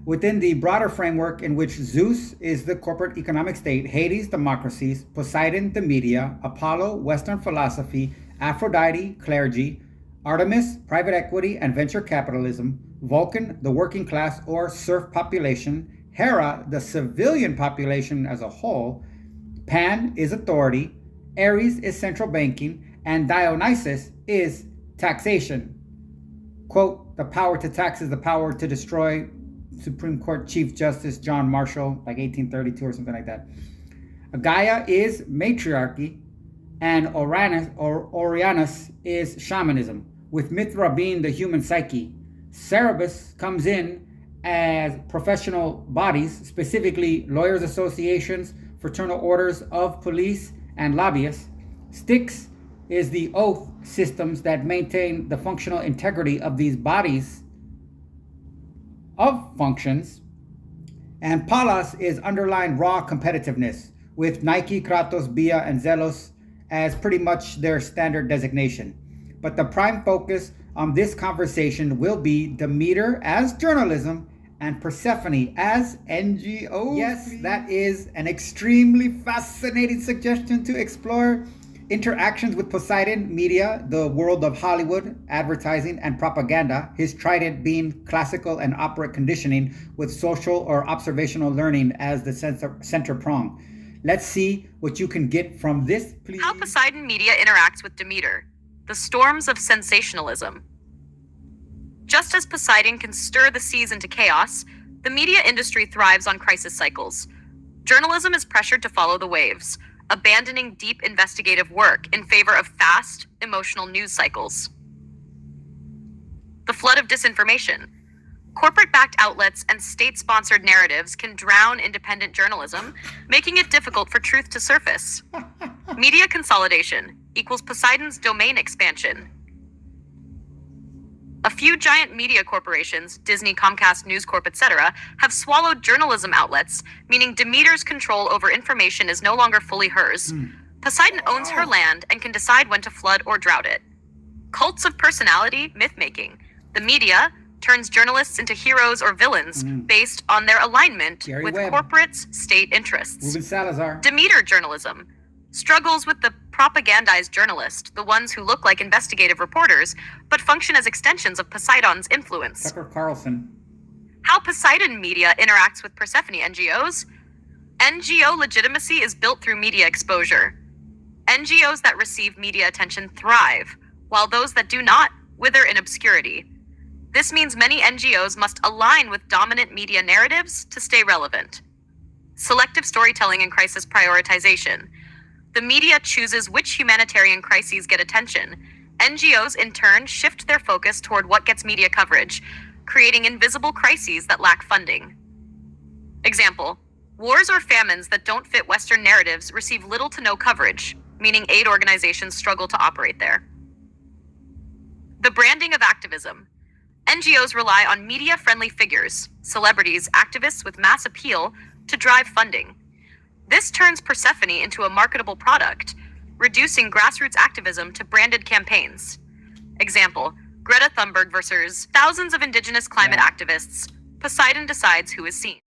Within the broader framework in which Zeus is the corporate economic state, Hades, democracies, Poseidon, the media, Apollo, Western philosophy, Aphrodite, clergy, Artemis, private equity and venture capitalism, Vulcan, the working class or serf population, Hera, the civilian population as a whole, Pan is authority, Ares is central banking, and Dionysus is taxation. Quote, the power to tax is the power to destroy. Supreme Court Chief Justice John Marshall, like 1832 or something like that. Gaia is matriarchy, and Orianus is shamanism, with Mithra being the human psyche. Cerberus comes in as professional bodies, specifically lawyers' associations, fraternal orders of police, and lobbyists. Styx is the oath systems that maintain the functional integrity of these bodies of functions. And Palas is underlying raw competitiveness, with Nike, Kratos, Bia, and Zelos as pretty much their standard designation. But the prime focus on this conversation will be Demeter as journalism and Persephone as NGOs. Yes, that is an extremely fascinating suggestion to explore. Interactions with Poseidon, media, the world of Hollywood, advertising, and propaganda, his trident being classical and opera conditioning with social or observational learning as the center prong. Let's see what you can get from this, please. How Poseidon media interacts with Demeter, the storms of sensationalism. Just as Poseidon can stir the seas into chaos, the media industry thrives on crisis cycles. Journalism is pressured to follow the waves, abandoning deep investigative work in favor of fast, emotional news cycles. The flood of disinformation. Corporate-backed outlets and state-sponsored narratives can drown independent journalism, making it difficult for truth to surface. Media consolidation equals Poseidon's domain expansion. A few giant media corporations, Disney, Comcast, News Corp, etc., have swallowed journalism outlets, meaning Demeter's control over information is no longer fully hers. Poseidon owns her land and can decide when to flood or drought it. Cults of personality, myth-making. The media turns journalists into heroes or villains based on their alignment with corporates' state interests. Ruben Salazar. Demeter journalism struggles with the propagandized journalist, the ones who look like investigative reporters, but function as extensions of Poseidon's influence. Tucker Carlson. How Poseidon media interacts with Persephone NGOs. NGO legitimacy is built through media exposure. NGOs that receive media attention thrive, while those that do not wither in obscurity. This means many NGOs must align with dominant media narratives to stay relevant. Selective storytelling and crisis prioritization. The media chooses which humanitarian crises get attention. NGOs, in turn, shift their focus toward what gets media coverage, creating invisible crises that lack funding. Example, wars or famines that don't fit Western narratives receive little to no coverage, meaning aid organizations struggle to operate there. The branding of activism. NGOs rely on media-friendly figures, celebrities, activists with mass appeal to drive funding. This turns Persephone into a marketable product, reducing grassroots activism to branded campaigns. Example, Greta Thunberg versus thousands of indigenous climate activists. Poseidon decides who is seen.